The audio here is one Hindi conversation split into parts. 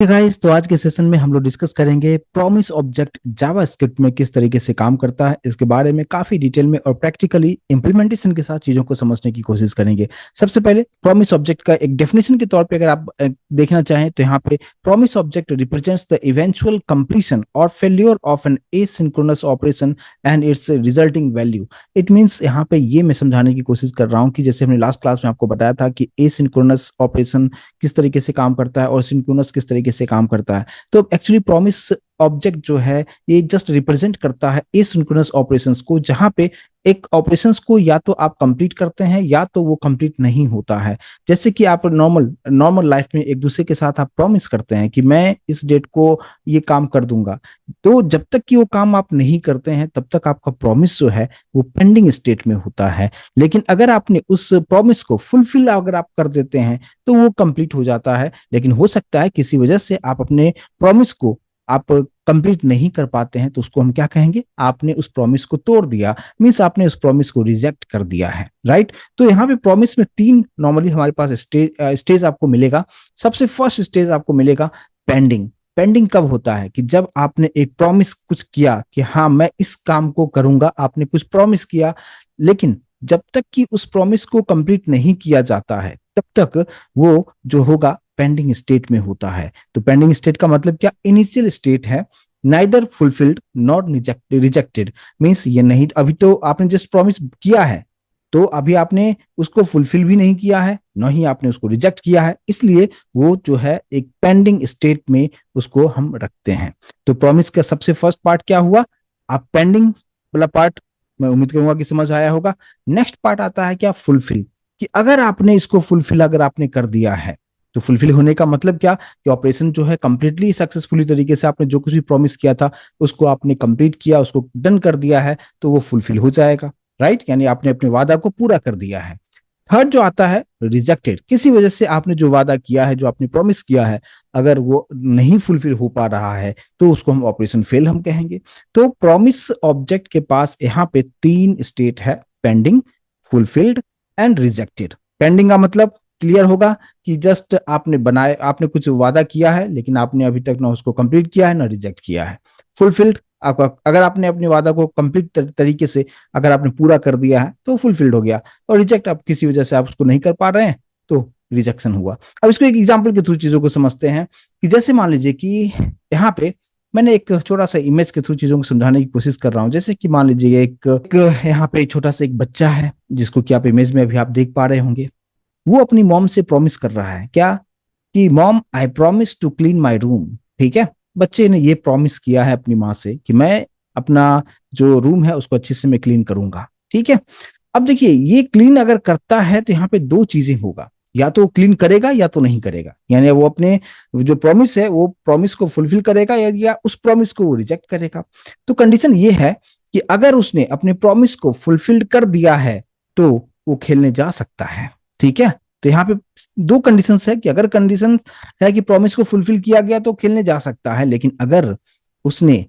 गाइस, तो आज के सेशन में हम लोग डिस्कस करेंगे प्रॉमिस ऑब्जेक्ट जावास्क्रिप्ट में किस तरीके से काम करता है। इसके बारे में काफी डिटेल में और प्रैक्टिकली इंप्लीमेंटेशन के साथ चीजों को समझने की कोशिश करेंगे। सबसे पहले प्रॉमिस ऑब्जेक्ट का एक डेफिनेशन के तौर पे अगर आप देखना चाहें तो यहाँ पे promise object represents the eventual completion और failure of an asynchronous operation and its resulting value. It means यहाँ पे ये मैं समझाने की कोशिश कर रहा हूँ कि जैसे हमने लास्ट क्लास में आपको बताया था कि एसिंक्रोनस ऑपरेशन किस तरीके से काम करता है और सिंक्रोनस किस तरीके से काम करता है। तो एक्चुअली प्रॉमिस ऑब्जेक्ट जो है ये जस्ट रिप्रेजेंट करता है एसिंक्रोनस ऑपरेशंस को, जहां पे एक ऑपरेशंस को या तो आप कंप्लीट करते हैं या तो वो कंप्लीट नहीं होता है। जैसे कि आप नॉर्मल नॉर्मल लाइफ में एक दूसरे के साथ आप प्रॉमिस करते हैं कि मैं इस डेट को ये काम कर दूंगा, तो जब तक कि वो काम आप नहीं करते हैं तब तक आपका प्रॉमिस जो है वो पेंडिंग स्टेट में होता है। लेकिन अगर आपने उस प्रॉमिस को फुलफिल अगर आप कर देते हैं तो वो कंप्लीट हो जाता है। लेकिन हो सकता है किसी वजह से आप अपने प्रॉमिस को आप कंप्लीट नहीं कर पाते हैं, तो उसको हम क्या कहेंगे, आपने उस प्रॉमिस को तोड़ दिया, मींस आपने उस प्रॉमिस को रिजेक्ट कर दिया है। राइट। तो यहाँ पे प्रॉमिस में तीन नॉर्मली हमारे पास स्टेज आपको मिलेगा। सबसे फर्स्ट स्टेज आपको मिलेगा पेंडिंग। पेंडिंग कब होता है कि जब आपने एक प्रॉमिस कुछ किया कि हाँ मैं इस काम को करूंगा, आपने कुछ प्रॉमिस किया, लेकिन जब तक कि उस प्रॉमिस को कंप्लीट नहीं किया जाता है तब तक वो जो होगा पेंडिंग स्टेट में होता है। तो पेंडिंग स्टेट का मतलब क्या, इनिशियल स्टेट है, neither fulfilled not rejected. Means ये नहीं, अभी तो आपने जस्ट प्रॉमिस किया है तो अभी आपने उसको फुलफिल भी नहीं किया है, न ही आपने उसको रिजेक्ट किया है, इसलिए वो जो है एक पेंडिंग स्टेट में उसको हम रखते हैं। तो प्रॉमिस का सबसे फर्स्ट पार्ट क्या हुआ, आप पेंडिंग वाला पार्ट, मैं उम्मीद करूंगा कि समझ आया होगा। नेक्स्ट पार्ट आता है क्या, फुलफिल, कि अगर आपने इसको फुलफिल अगर आपने कर दिया है तो फुलफिल होने का मतलब क्या कि ऑपरेशन जो है कंप्लीटली सक्सेसफुली तरीके से आपने जो कुछ भी प्रॉमिस किया था उसको आपने कंप्लीट किया, उसको डन कर दिया है, तो वो फुलफिल हो जाएगा। राइट, यानी आपने अपने वादा को पूरा कर दिया है। थर्ड जो आता है रिजेक्टेड, किसी वजह से आपने जो वादा किया है, जो आपने प्रॉमिस किया है, अगर वो नहीं फुलफिल हो पा रहा है तो उसको हम ऑपरेशन फेल हम कहेंगे। तो प्रॉमिस ऑब्जेक्ट के पास यहाँ पे तीन स्टेट है, pending, fulfilled and rejected. Pending का मतलब क्लियर होगा कि जस्ट आपने बनाए, आपने कुछ वादा किया है लेकिन आपने अभी तक ना उसको कंप्लीट किया है ना रिजेक्ट किया है। फुलफिल्ड, आपका अगर आपने अपने वादा को कंप्लीट तरीके से अगर आपने पूरा कर दिया है तो फुलफिल्ड हो गया, और रिजेक्ट आप किसी वजह से आप उसको नहीं कर पा रहे हैं तो रिजेक्शन हुआ। अब इसको एक एग्जाम्पल के थ्रू चीजों को समझते हैं कि जैसे मान लीजिए कि यहाँ पे मैंने एक छोटा सा इमेज के थ्रू चीजों को समझाने की कोशिश कर रहा हूँ। जैसे कि मान लीजिए एक यहाँ पे छोटा सा एक बच्चा है जिसको कि आप इमेज में अभी आप देख पा रहे होंगे। वो अपनी मॉम से प्रॉमिस कर रहा है क्या, कि mom I promise to clean my room. ठीक है, बच्चे ने ये प्रॉमिस किया है अपनी माँ से कि मैं अपना जो रूम है उसको अच्छे से मैं क्लीन करूंगा। ठीक है, अब देखिए ये क्लीन अगर करता है तो यहाँ पे दो चीजें होगा, या तो वो क्लीन करेगा या तो नहीं करेगा, यानी वो अपने जो प्रॉमिस है वो प्रॉमिस को फुलफिल करेगा या उस प्रॉमिस को वो रिजेक्ट करेगा। तो कंडीशन ये है कि अगर उसने अपने प्रॉमिस को फुलफिल कर दिया है तो वो खेलने जा सकता है। ठीक है, तो यहाँ पे दो कंडीशंस है कि अगर कंडीशन है कि प्रॉमिस को फुलफिल किया गया तो खेलने जा सकता है, लेकिन अगर उसने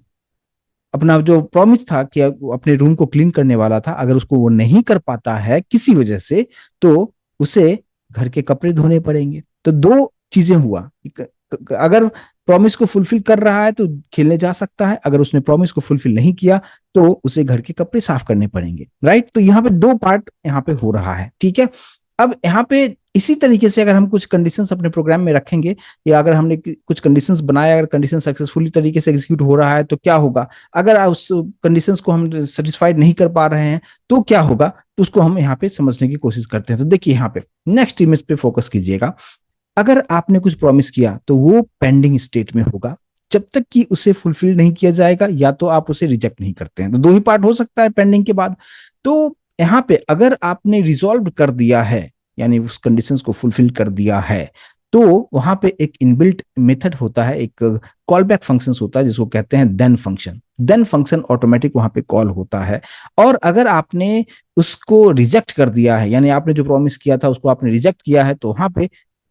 अपना जो प्रॉमिस था कि अपने रूम को क्लीन करने वाला था, अगर उसको वो नहीं कर पाता है किसी वजह से, तो उसे घर के कपड़े धोने पड़ेंगे। तो दो चीजें हुआ, अगर प्रॉमिस को फुलफिल कर रहा है तो खेलने जा सकता है, अगर उसने प्रॉमिस को फुलफिल नहीं किया तो उसे घर के कपड़े साफ करने पड़ेंगे। राइट, तो यहाँ पे दो पार्ट यहाँ पे हो रहा है। ठीक है, अब यहाँ पे इसी तरीके से अगर हम कुछ कंडीशंस अपने प्रोग्राम में रखेंगे या अगर हमने कुछ कंडीशंस बनाए, अगर कंडीशन सक्सेसफुली तरीके से एग्जीक्यूट हो रहा है तो क्या होगा, अगर उस कंडीशंस को हम सेटिस्फाइड नहीं कर पा रहे हैं तो क्या होगा, तो उसको हम यहाँ पे समझने की कोशिश करते हैं। तो देखिए यहाँ पे नेक्स्ट इमेज पे फोकस कीजिएगा। अगर आपने कुछ प्रॉमिस किया तो वो पेंडिंग स्टेट में होगा जब तक कि उसे फुलफिल नहीं किया जाएगा या तो आप उसे रिजेक्ट नहीं करते हैं। तो दो ही पार्ट हो सकता है पेंडिंग के बाद। तो यहाँ पे अगर आपने रिजॉल्व कर दिया है यानी उस कंडीशंस को फुलफिल कर दिया है तो वहां पे एक इनबिल्ट मेथड होता है, एक कॉल बैक फंक्शन होता है जिसको कहते हैं then function. Then function automatic वहां पे कॉल होता है। और अगर आपने उसको रिजेक्ट कर दिया है यानी आपने जो प्रॉमिस किया था उसको आपने रिजेक्ट किया है, तो वहां पे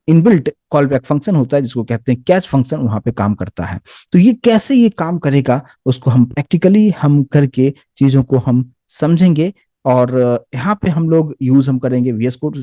इनबिल्ट कॉल बैक फंक्शन होता है जिसको कहते हैं कैच फंक्शन, वहां पे काम करता है। तो ये कैसे ये काम करेगा उसको हम प्रैक्टिकली हम करके चीजों को हम समझेंगे और यहाँ पे हम लोग यूज हम करेंगे VS कोड।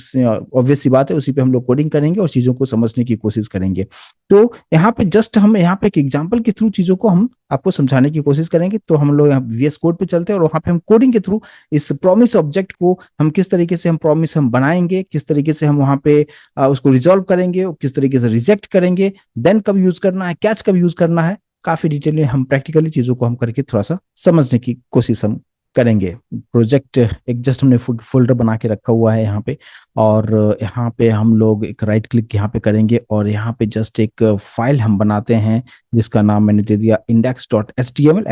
ऑब्वियस सी बात है, उसी पे हम लोग कोडिंग करेंगे और चीजों को समझने की कोशिश करेंगे। तो यहाँ पे जस्ट हम यहाँ पे एक एग्जांपल के थ्रू चीजों को हम आपको समझाने की कोशिश करेंगे। तो हम लोग यहाँ VS कोड पे चलते हैं और वहाँ पे हम कोडिंग के थ्रू इस प्रॉमिस ऑब्जेक्ट को हम किस तरीके से हम प्रॉमिस हम बनाएंगे, किस तरीके से हम वहाँ पे उसको रिजॉल्व करेंगे और किस तरीके से रिजेक्ट करेंगे, देन कब यूज करना है, कैच कब यूज करना है, काफी डिटेल में हम प्रैक्टिकली चीजों को हम करके थोड़ा सा समझने की कोशिश हम करेंगे। प्रोजेक्ट एक जस्ट हमने फोल्डर बना के रखा हुआ है यहाँ पे, और यहाँ पे हम लोग एक राइट क्लिक यहाँ पे करेंगे और यहाँ पे जस्ट एक फाइल हम बनाते हैं जिसका नाम मैंने दे दिया index.html।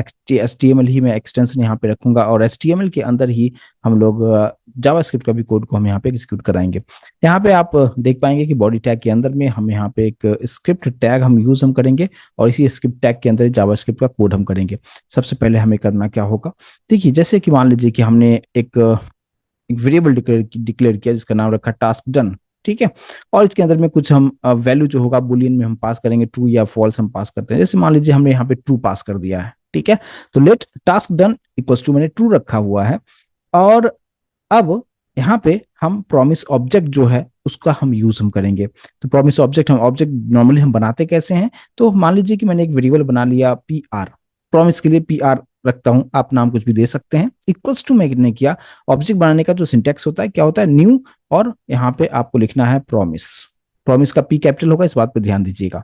HTML ही मैं एक्सटेंशन यहाँ पे रखूंगा और HTML के अंदर ही हम लोग जावास्क्रिप्ट का भी कोड को हम यहाँ पे एग्जीक्यूट कराएंगे। यहाँ पे आप देख पाएंगे कि बॉडी टैग के अंदर में हम यहाँ पे एक स्क्रिप्ट टैग हम करेंगे और इसी स्क्रिप्ट टैग के अंदर जावास्क्रिप्ट का कोड हम करेंगे। सबसे पहले हमें करना क्या होगा, देखिए जैसे कि मान लीजिए कि हमने एक वेरिएबल डिक्लेयर किया जिसका नाम रखा टास्क डन, ठीक है। और इसके अंदर में कुछ हम वैल्यू जो होगा बुलियन में हम पास करेंगे, ट्रू या फॉल्स हम पास करते हैं। जैसे मान लीजिए हमने यहाँ पे ट्रू पास कर दिया है, ठीक है। तो let task done equals to मैंने ट्रू रखा हुआ है। और अब यहाँ पे हम प्रॉमिस ऑब्जेक्ट जो है उसका हम यूज हम करेंगे। तो प्रॉमिस ऑब्जेक्ट हम ऑब्जेक्ट नॉर्मली हम बनाते कैसे हैं, तो मान लीजिए कि मैंने एक वेरिएबल बना लिया PR, प्रॉमिस के लिए PR रखता हूं, आप नाम कुछ भी दे सकते हैं। इक्वल्स टू मैंने किया, ऑब्जेक्ट बनाने का जो सिंटेक्स होता है क्या होता है, न्यू, और यहाँ पे आपको लिखना है प्रॉमिस। प्रॉमिस का P कैपिटल होगा, इस बात पे ध्यान दीजिएगा।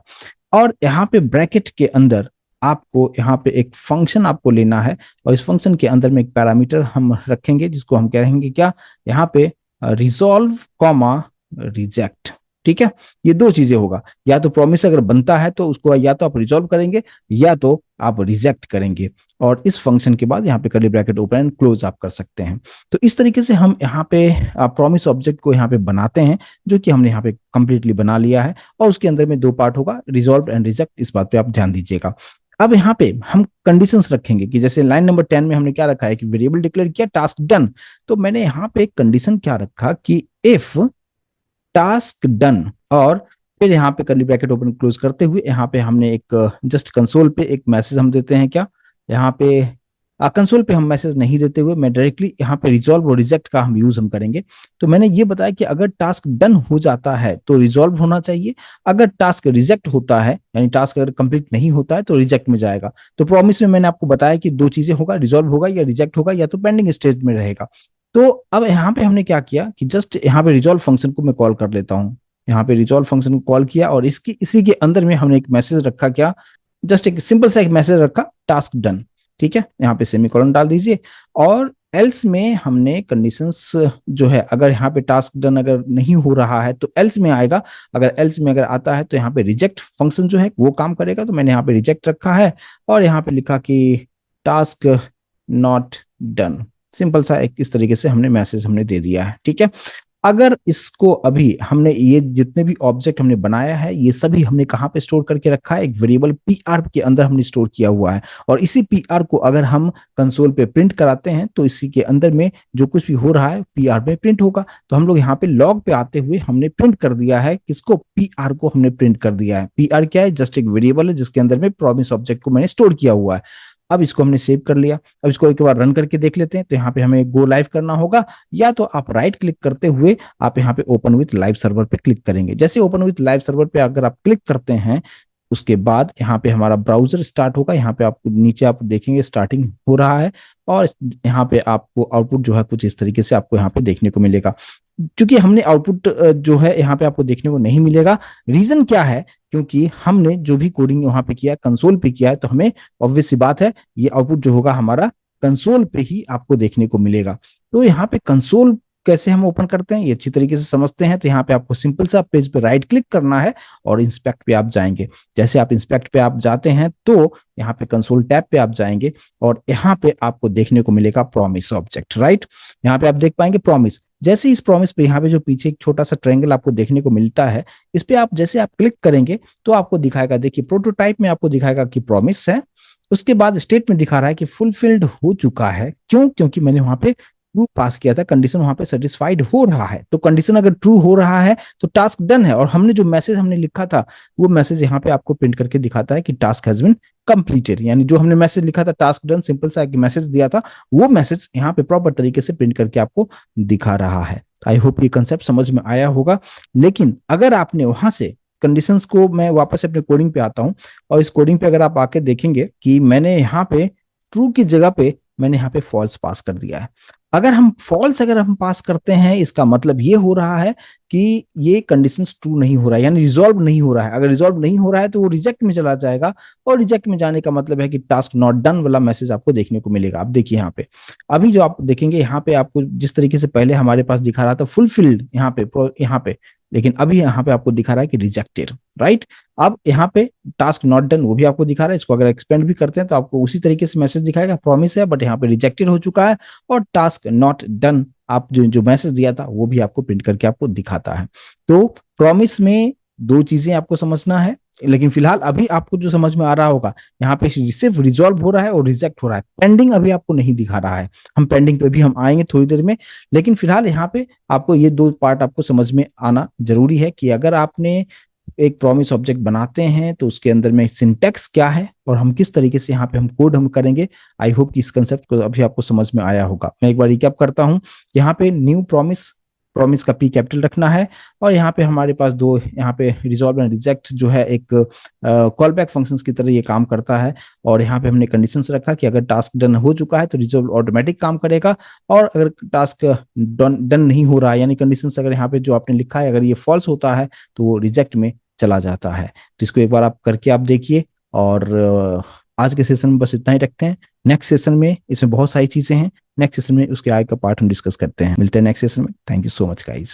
और यहाँ पे ब्रैकेट के अंदर आपको यहाँ पे एक फंक्शन आपको लेना है और इस फंक्शन के अंदर में एक पैरामीटर हम रखेंगे जिसको हम कहेंगे क्या, यहाँ पे रिजॉल्व कॉमा रिजेक्ट, ठीक है। ये दो चीजें होगा, या तो प्रॉमिस अगर बनता है तो उसको या तो आप रिजॉल्व करेंगे या तो आप रिजेक्ट करेंगे। और इस फंक्शन के बाद यहाँ पे curly bracket open and close आप कर सकते हैं। तो इस तरीके से हम यहाँ पे प्रॉमिस ऑब्जेक्ट को यहाँ पे बनाते हैं, जो कि हमने यहाँ पे कंप्लीटली बना लिया है। और उसके अंदर में दो पार्ट होगा, रिजॉल्व एंड रिजेक्ट, इस बात पे आप ध्यान दीजिएगा। अब यहाँ पे हम कंडीशंस रखेंगे कि जैसे लाइन नंबर 10 में हमने क्या रखा है कि वेरिएबल डिक्लेयर किया टास्क डन। तो मैंने यहाँ पे एक कंडीशन क्या रखा कि इफ टास्क डन, और फिर यहाँ पे कर्ली ब्रैकेट ओपन क्लोज करते हुए यहाँ पे हमने एक जस्ट कंसोल पे एक मैसेज हम देते हैं क्या, यहाँ पे कंसोल पे हम मैसेज नहीं देते हुए मैं डायरेक्टली यहाँ पे रिजॉल्व और रिजेक्ट का हम यूज हम करेंगे। तो मैंने ये बताया कि अगर टास्क डन हो जाता है तो रिजॉल्व होना चाहिए, अगर टास्क रिजेक्ट होता है यानी टास्क अगर कंप्लीट नहीं होता है तो रिजेक्ट में जाएगा। तो प्रॉमिस में मैंने आपको बताया कि दो चीजें होगा, रिजॉल्व होगा या रिजेक्ट होगा या तो पेंडिंग स्टेज में रहेगा। तो अब यहाँ पे हमने क्या किया कि जस्ट यहाँ पे रिजॉल्व फंक्शन को मैं कॉल कर लेता हूँ। यहाँ पे रिजॉल्व फंक्शन को कॉल किया और इसकी इसी के अंदर में हमने एक मैसेज रखा क्या, जस्ट एक सिंपल सा एक मैसेज रखा टास्क डन, ठीक है। यहाँ पे सेमीकोलन डाल दीजिए। और एल्स में हमने कंडीशंस जो है, अगर यहाँ पे टास्क डन अगर नहीं हो रहा है तो एल्स में आएगा, अगर एल्स में अगर आता है तो यहाँ पे रिजेक्ट फंक्शन जो है वो काम करेगा। तो मैंने यहाँ पे रिजेक्ट रखा है और यहाँ पे लिखा कि टास्क नॉट डन, सिंपल सा एक इस तरीके से हमने मैसेज हमने दे दिया है, ठीक है। अगर इसको अभी हमने ये जितने भी ऑब्जेक्ट हमने बनाया है ये सभी हमने कहाँ पे स्टोर करके रखा है, एक वेरिएबल PR के अंदर हमने स्टोर किया हुआ है। और इसी PR को अगर हम कंसोल पे प्रिंट कराते हैं तो इसी के अंदर में जो कुछ भी हो रहा है PR में प्रिंट होगा। तो हम लोग यहाँ पे लॉग पे आते हुए हमने प्रिंट कर दिया है, किसको, PR को हमने प्रिंट कर दिया है। PR क्या है, जस्ट एक वेरिएबल है जिसके अंदर में प्रॉमिस ऑब्जेक्ट को मैंने स्टोर किया हुआ है। अब इसको हमने सेव कर लिया। अब इसको एक बार रन करके देख लेते हैं। तो यहाँ पे हमें गो लाइव करना होगा, या तो आप राइट क्लिक करते हुए आप यहाँ पे ओपन विथ लाइव सर्वर पे क्लिक करेंगे। जैसे ओपन विथ लाइव सर्वर पे अगर आप क्लिक करते हैं उसके बाद यहाँ पे हमारा ब्राउजर स्टार्ट होगा। यहाँ पे आपको नीचे आप देखेंगे स्टार्टिंग हो रहा है और यहाँ पे आपको आउटपुट जो है कुछ इस तरीके से आपको यहाँ पे देखने को मिलेगा। क्योंकि हमने आउटपुट जो है यहाँ पे आपको देखने को नहीं मिलेगा, रीजन क्या है, क्योंकि हमने जो भी कोडिंग यहाँ पे किया कंसोल पे किया है, तो हमें ऑब्वियस सी बात है ये आउटपुट जो होगा हमारा कंसोल पे ही आपको देखने को मिलेगा। तो यहाँ पे कंसोल कैसे हम ओपन करते हैं ये अच्छी तरीके से समझते हैं। तो यहाँ पे आपको सिंपल सा पेज पे राइट क्लिक करना है और इंस्पेक्ट पे आप जाएंगे। जैसे आप इंस्पेक्ट पे आप जाते हैं तो यहाँ पे कंसोल टैब पे आप जाएंगे और यहाँ पे आपको देखने को मिलेगा प्रॉमिस ऑब्जेक्ट, राइट। यहाँ पे आप देख पाएंगे प्रॉमिस। जैसे इस प्रॉमिस पे यहाँ पे जो पीछे एक छोटा सा ट्रायंगल आपको देखने को मिलता है, इस पे आप जैसे आप क्लिक करेंगे तो आपको दिखाएगा, देखिए प्रोटोटाइप में आपको दिखाएगा कि प्रॉमिस है, उसके बाद स्टेट में दिखा रहा है कि फुलफिल्ड हो चुका है। क्यों, क्योंकि मैंने वहां पे ट्रू पास किया था, कंडीशन वहां पे सेटिस्फाइड हो रहा है। तो कंडीशन अगर ट्रू हो रहा है तो टास्क डन है, और हमने जो मैसेज हमने लिखा था वो मैसेज यहाँ पे आपको प्रिंट करके दिखाता है कि टास्क हैज बीन कंप्लीटेड। यानी जो हमने मैसेज लिखा था टास्क डन, सिंपल सा एक मैसेज दिया था, वो मैसेज यहाँ पे प्रॉपर तरीके से प्रिंट करके आपको दिखा रहा है। आई होप ये कंसेप्ट समझ में आया होगा। लेकिन अगर आपने वहां से कंडीशंस को, मैं वापस अपने कोडिंग पे आता हूँ, और इस कोडिंग पे अगर आप आके देखेंगे कि मैंने यहाँ पे ट्रू की जगह पे मैंने यहाँ पे फॉल्स पास कर दिया है। अगर हम फॉल्स अगर हम पास करते हैं, इसका मतलब ये हो रहा है कि ये कंडीशंस ट्रू नहीं हो रहा है, यानी रिजॉल्व नहीं हो रहा है। अगर रिजॉल्व नहीं हो रहा है तो वो रिजेक्ट में चला जाएगा, और रिजेक्ट में जाने का मतलब है कि टास्क नॉट डन वाला मैसेज आपको देखने को मिलेगा। आप देखिए यहाँ पे, अभी जो आप देखेंगे यहाँ पे आपको जिस तरीके से पहले हमारे पास दिखा रहा था फुलफिल्ड यहाँ पे, लेकिन अभी यहाँ पे आपको दिखा रहा है कि रिजेक्टेड, राइट। अब यहाँ पे टास्क नॉट डन वो भी आपको दिखा रहा है। इसको अगर एक्सपेंड भी करते हैं तो आपको उसी तरीके से मैसेज दिखाएगा, प्रॉमिस है बट यहाँ पे रिजेक्टेड हो चुका है, और टास्क नॉट डन आप जो जो मैसेज दिया था वो भी आपको प्रिंट करके आपको दिखाता है। तो प्रॉमिस में दो चीजें आपको समझना है, लेकिन फिलहाल अभी आपको जो समझ में आ रहा होगा, यहाँ पे सिर्फ रिजॉल्व हो रहा है और रिजेक्ट हो रहा है, पेंडिंग अभी आपको नहीं दिखा रहा है। हम पेंडिंग पे भी हम आएंगे थोड़ी देर में, लेकिन फिलहाल यहाँ पे आपको ये दो पार्ट आपको समझ में आना जरूरी है कि अगर आपने एक प्रॉमिस ऑब्जेक्ट बनाते हैं तो उसके अंदर में सिंटेक्स क्या है और हम किस तरीके से यहाँ पे हम कोड हम करेंगे। आई होप कि इस कंसेप्ट को अभी आपको समझ में आया होगा। मैं एक बार रिकैप करता हूँ। यहाँ पे न्यू प्रॉमिस, प्रॉमिस का पी कैपिटल रखना है, और यहाँ पे हमारे पास दो, यहाँ पे रिजॉल्व एंड रिजेक्ट जो है एक कॉल बैक फंक्शन की तरह ये काम करता है। और यहाँ पे हमने कंडीशंस रखा कि अगर टास्क डन हो चुका है तो रिजॉल्व ऑटोमेटिक काम करेगा, और अगर टास्क डन नहीं हो रहा है, यानी कंडीशंस अगर यहाँ पे जो आपने लिखा है अगर ये फॉल्स होता है तो वो रिजेक्ट में चला जाता है। तो इसको एक बार आप करके आप देखिए। और आज के सेशन में बस इतना ही रखते हैं। नेक्स्ट सेशन में इसमें बहुत सारी चीजें हैं, नेक्स्ट सेशन में उसके आगे का पार्ट हम डिस्कस करते हैं। मिलते हैं नेक्स्ट सेशन में। Thank you so much guys.